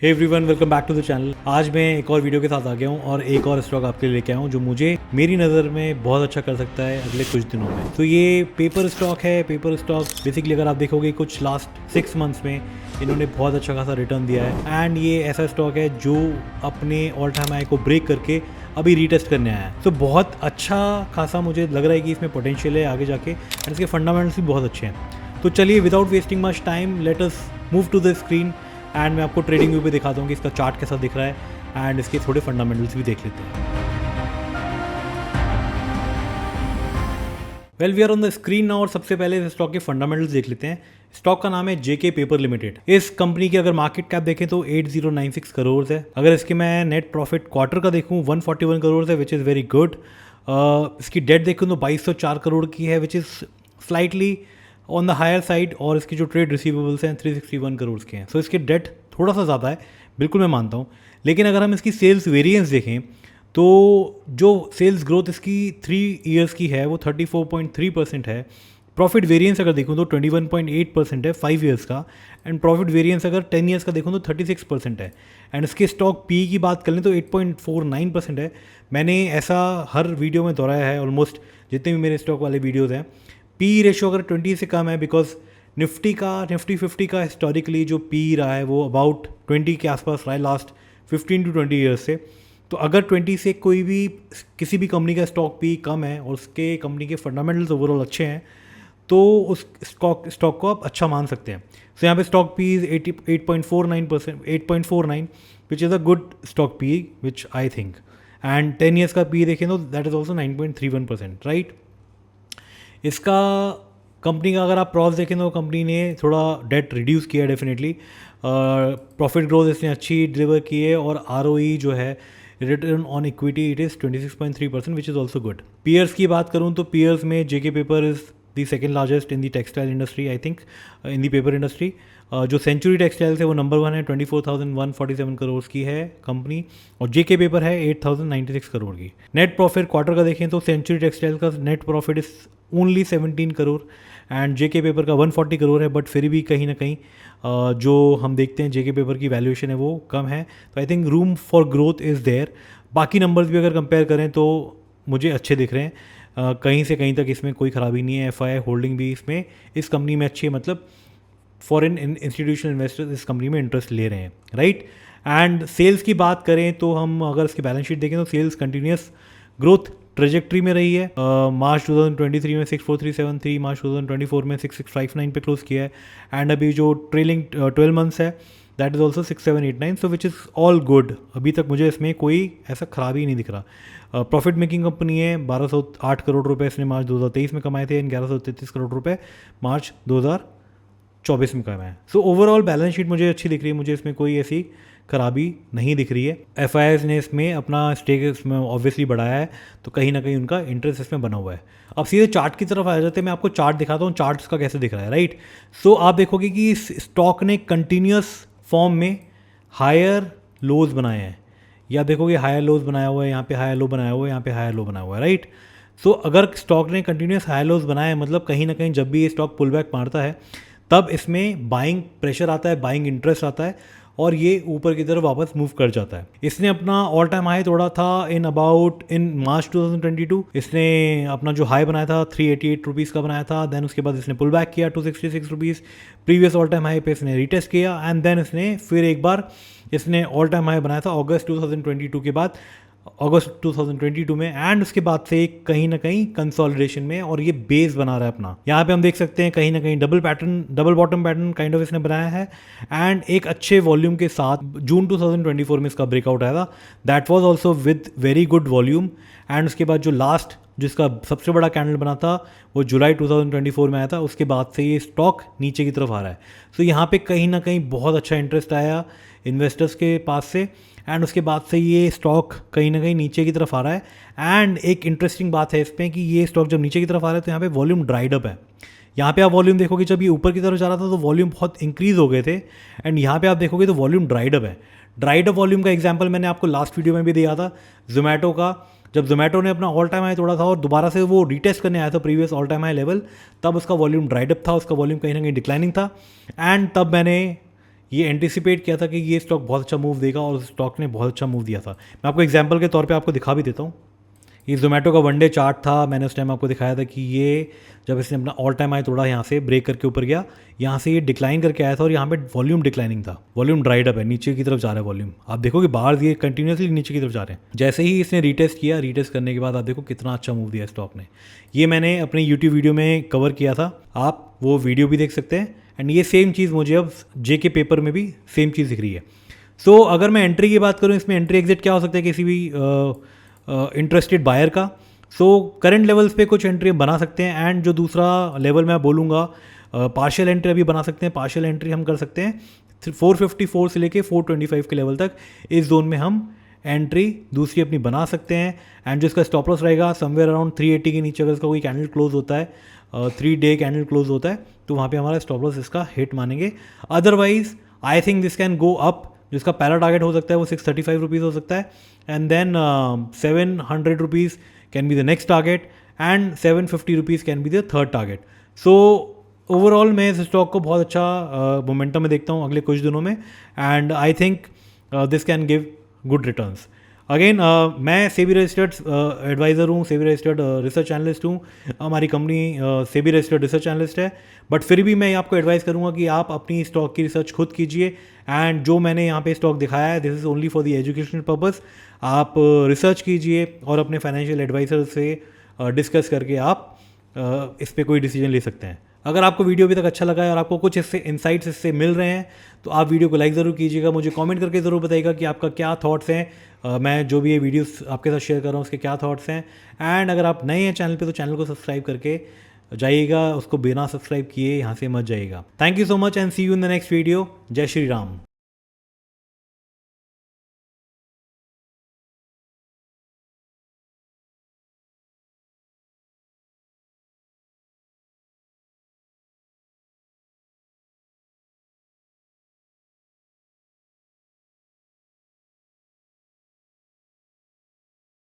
Hey everyone, welcome back to the channel. आज मैं एक और वीडियो के साथ आ गया हूँ और एक और स्टॉक आपके लिए लेके आया हूँ जो मुझे मेरी नज़र में बहुत अच्छा कर सकता है अगले कुछ दिनों में। तो ये पेपर स्टॉक है। पेपर स्टॉक बेसिकली अगर आप देखोगे कुछ लास्ट 6 मंथ्स में इन्होंने बहुत अच्छा खासा रिटर्न दिया है एंड ये ऐसा स्टॉक है जो अपने ऑल टाइम हाई को ब्रेक करके अभी रीटेस्ट करने आया है। तो बहुत अच्छा खासा मुझे लग रहा है कि इसमें पोटेंशियल है आगे जाके एंड इसके फंडामेंटल्स भी बहुत अच्छे हैं। तो चलिए without wasting much time let us move to the screen and मैं आपको ट्रेडिंग व्यू पे दिखाता हूँ कि इसका चार्ट कैसा दिख रहा है एंड इसके थोड़े फंडामेंटल्स भी देख लेते हैं। Well we are on the screen now और सबसे पहले इस स्टॉक के फंडामेंटल्स देख लेते हैं। स्टॉक का नाम है जेके पेपर लिमिटेड। इस कंपनी की अगर मार्केट कैप देखें तो 8096 करोड़ है। अगर इसके मैं नेट प्रॉफिट क्वार्टर का देखूँ 141 करोड़ है विच इज़ वेरी गुड। इसकी डेट देखूँ तो 2204 करोड़ की है which is slightly on the higher side और इसकी जो ट्रेड रिसीवेबल्स हैं 361 करोड़ के हैं। सो इसके डेट थोड़ा सा ज़्यादा है, बिल्कुल मैं मानता हूँ। लेकिन अगर हम इसकी सेल्स वेरिएंस देखें तो जो सेल्स ग्रोथ इसकी 3 ईयर्स की है वो 34.3% है। प्रॉफिट वेरिएंस अगर देखूँ तो 21.8% है 5 ईयर्स का एंड प्रॉफिट वेरिएंस अगर 10 ईयर्स का देखूँ तो 36% है। एंड इसके स्टॉक पी की बात कर लें तो 8.49% है। मैंने ऐसा हर वीडियो में दोहराया है ऑलमोस्ट जितने भी मेरे स्टॉक वाले वीडियोज़ हैं। पी रेशो अगर 20 से कम है बिकॉज निफ्टी 50 का हिस्टोरिकली जो पी रहा है वो अबाउट 20 के आसपास रहा है लास्ट 15 to 20 ईयर्स से। तो अगर 20 से कोई भी किसी भी कंपनी का स्टॉक पी कम है और उसके कंपनी के फंडामेंटल्स ओवरऑल अच्छे हैं तो उस स्टॉक को आप अच्छा मान सकते हैं। सो यहाँ पे stock P is 8.49 which is a good stock P which I think. And 10 years का पी देखें तो दैट इज़ ऑल्सो 9.31%, राइट। इसका कंपनी का अगर आप प्रॉफिट देखें तो कंपनी ने थोड़ा डेट रिड्यूस किया है डेफिनेटली। प्रॉफिट ग्रोथ इसने अच्छी डिलीवर की है और आरओई जो है return on equity it is 26.3% which is also good. Peers की बात करूँ तो पीयर्स में JK paper is the second largest in the textile industry I think in the paper industry. जो सेंचुरी टेक्सटाइल्स है वो नंबर 1 है, 24,147 करोड़ की है कंपनी और जेके पेपर है 8,096 करोड़ की। नेट प्रॉफिट क्वार्टर का देखें तो सेंचुरी टेक्सटाइल का net profit is only 17 crore and JK paper का 140 करोड़ है। बट फिर भी कहीं ना कहीं जो हम देखते हैं जेके पेपर की वैल्यूएशन है वो कम है। तो I think room for growth is there. बाकी नंबर्स भी अगर कंपेयर करें तो मुझे अच्छे दिख रहे हैं। कहीं से कहीं तक इसमें कोई ख़राबी नहीं है। एफआई होल्डिंग भी इसमें इस कंपनी में अच्छी है, मतलब फॉरेन इंस्टीट्यूशनल इन्वेस्टर्स इस कंपनी में इंटरेस्ट ले रहे हैं, राइट। एंड सेल्स की बात करें तो हम अगर इसकी बैलेंस शीट देखें तो सेल्स कंटिन्यूस ग्रोथ ट्रेजेक्ट्री में रही है। मार्च 2023 में 64,373, मार्च 2024 में 6659 पे क्लोज किया है एंड अभी जो ट्रेलिंग 12 मंथ्स है that is also 6789, so which is all good. अभी तक मुझे इसमें कोई ऐसा खराबी नहीं दिख रहा। प्रॉफिट मेकिंग कंपनी है। 1208 करोड़ रुपए इसने मार्च 2023 में कमाए थे एंड 1133 करोड़ रुपए मार्च 2024 में कमाए। सो ओवरऑल बैलेंस शीट मुझे अच्छी दिख रही है, मुझे इसमें कोई ऐसी खराबी नहीं दिख रही है। एफआईआईज ने इसमें अपना स्टेक इसमें ऑब्वियसली बढ़ाया है तो कहीं ना कहीं उनका इंटरेस्ट इसमें बना हुआ है। अब सीधे चार्ट की तरफ आ जाते हैं, मैं आपको चार्ट दिखाता हूँ चार्ट्स का कैसे दिख रहा है, राइट। सो आप देखोगे कि इस स्टॉक ने कंटिन्यूस फॉर्म में हायर लोज बनाए हैं। या देखोगे हायर लोज बनाया हुआ है, यहाँ पे हायर लो बनाया हुआ है, यहाँ पे हायर लो बनाया हुआ है, राइट। सो अगर स्टॉक ने कंटिन्यूस हायर लोज बनाया है मतलब कहीं ना कहीं जब भी ये स्टॉक पुल बैक मारता है तब इसमें बाइंग प्रेशर आता है, बाइंग इंटरेस्ट आता है और ये ऊपर की तरफ वापस मूव कर जाता है। इसने अपना ऑल टाइम हाई तोड़ा था इन मार्च 2022। इसने अपना जो हाई बनाया था 388 रुपीज़ का बनाया था। देन उसके बाद इसने पुल बैक किया 266 rupees, previous all time high पे इसने रिटेस्ट किया एंड देन इसने फिर एक बार इसने ऑल टाइम हाई बनाया था अगस्त 2022 के बाद, अगस्त 2022 में एंड उसके बाद से कहीं ना कहीं कंसोलिडेशन में और ये बेस बना रहा है अपना। यहाँ पे हम देख सकते हैं कहीं ना कहीं double bottom pattern kind of इसने बनाया है एंड एक अच्छे वॉल्यूम के साथ जून 2024 में इसका ब्रेकआउट आया था। That was also with very good volume and उसके बाद जो लास्ट जिसका सबसे बड़ा कैंडल बना था वो जुलाई 2024 में आया था। उसके बाद से ये स्टॉक नीचे की तरफ आ रहा है। सो यहाँ पे कहीं ना कहीं बहुत अच्छा इंटरेस्ट आया इन्वेस्टर्स के पास से एंड उसके बाद से ये स्टॉक कहीं ना कहीं नीचे की तरफ आ रहा है। एंड एक इंटरेस्टिंग बात है इसमें कि ये स्टॉक जब नीचे की तरफ आ रहा है तो यहाँ पे वॉल्यूम ड्राइड अप है। यहाँ पे आप वॉल्यूम देखोगे जब ये ऊपर की तरफ जा रहा था तो वॉल्यूम बहुत इंक्रीज हो गए थे एंड यहाँ पे आप देखोगे तो वॉल्यूम ड्राइड अप है। ड्राइड अप वॉल्यूम का एग्जांपल मैंने आपको लास्ट वीडियो में भी दिया था जोमेटो का। जब जोमेटो ने अपना ऑल टाइम हाई तोड़ा था और दोबारा से वो रीटेस्ट करने आया था previous all time high level, तब उसका वॉल्यूम ड्राइड अप था, उसका वॉल्यूम कहीं ना कहीं डिक्लाइनिंग था एंड तब मैंने ये एंटिसिपेट किया था कि ये स्टॉक बहुत अच्छा मूव देगा और उस स्टॉक ने बहुत अच्छा मूव दिया था। मैं आपको एग्जांपल के तौर पे आपको दिखा भी देता हूँ। ये जोमेटो का वन डे चार्ट था, मैंने उस टाइम आपको दिखाया था कि ये जब इसने अपना ऑल टाइम हाई तोड़ा, यहाँ से ब्रेक करके ऊपर गया, यहाँ से ये डिक्लाइन करके आया था और यहाँ पे वॉल्यूम डिक्लाइनिंग था, वॉल्यूम ड्राइड अप है, नीचे की तरफ जा रहा है वॉल्यूम। आप देखो कि बाहर ये कंटिन्यूसली नीचे की तरफ जा रहे हैं। जैसे ही इसने रीटेस्ट किया, रीटेस्ट करने के बाद आप देखो कितना अच्छा मूव दिया स्टॉक ने। ये मैंने अपने यूट्यूब वीडियो में कवर किया था, आप वो वीडियो भी देख सकते हैं। एंड ये सेम चीज़ मुझे अब JK पेपर में भी सेम चीज़ दिख रही है। सो अगर मैं एंट्री की बात करूँ, इसमें एंट्री एग्जिट क्या हो सकता है किसी भी इंटरेस्टेड बायर का। सो करंट लेवल्स पे कुछ एंट्री बना सकते हैं, एंड जो दूसरा लेवल मैं बोलूँगा पार्शियल एंट्री अभी बना सकते हैं। पार्शियल एंट्री हम कर सकते हैं 454 से लेके 425 के लेवल तक, इस जोन में हम एंट्री दूसरी अपनी बना सकते हैं। एंड जो इसका स्टॉप लॉस रहेगा समवेयर अराउंड 380 के नीचे, अगर इसका कोई कैंडल क्लोज होता है, 3 डे कैंडल क्लोज होता है, तो वहाँ पे हमारा स्टॉप लॉस इसका हिट मानेंगे। Otherwise I think this can go up. जिसका पहला टारगेट हो सकता है वो 635 रुपीज़ हो सकता है, and then 700 rupees can be the next target, and 750 rupees can be the third target. So overall मैं इस स्टॉक को बहुत अच्छा मोमेंटम में देखता हूँ अगले कुछ दिनों में, and I think this can give good returns. Again मैं सेबी रजिस्टर्ड एडवाइज़र हूँ, सेबी रजिस्टर्ड रिसर्च एनालिस्ट हूँ। हमारी company SEBI registered research analyst है, बट फिर भी मैं आपको एडवाइस करूँगा कि आप अपनी स्टॉक की रिसर्च खुद कीजिए। एंड जो मैंने यहाँ पे स्टॉक दिखाया है, this is only for the educational purpose. आप रिसर्च कीजिए और अपने फाइनेंशियल एडवाइज़र से डिस्कस करके आप इस पर कोई डिसीजन ले सकते हैं। अगर आपको वीडियो अभी तक अच्छा लगा है और आपको कुछ इससे इंसाइट्स इससे मिल रहे हैं, तो आप वीडियो को लाइक ज़रूर कीजिएगा। मुझे कमेंट करके ज़रूर बताइएगा कि आपका क्या थॉट्स हैं, मैं जो भी ये वीडियोस आपके साथ शेयर कर रहा हूँ उसके क्या थॉट्स हैं। एंड अगर आप नए हैं चैनल पे, तो चैनल को सब्सक्राइब करके जाइएगा, उसको बिना सब्सक्राइब किए यहाँ से मत जाइएगा। Thank you so much and see you in the next video. जय श्री राम।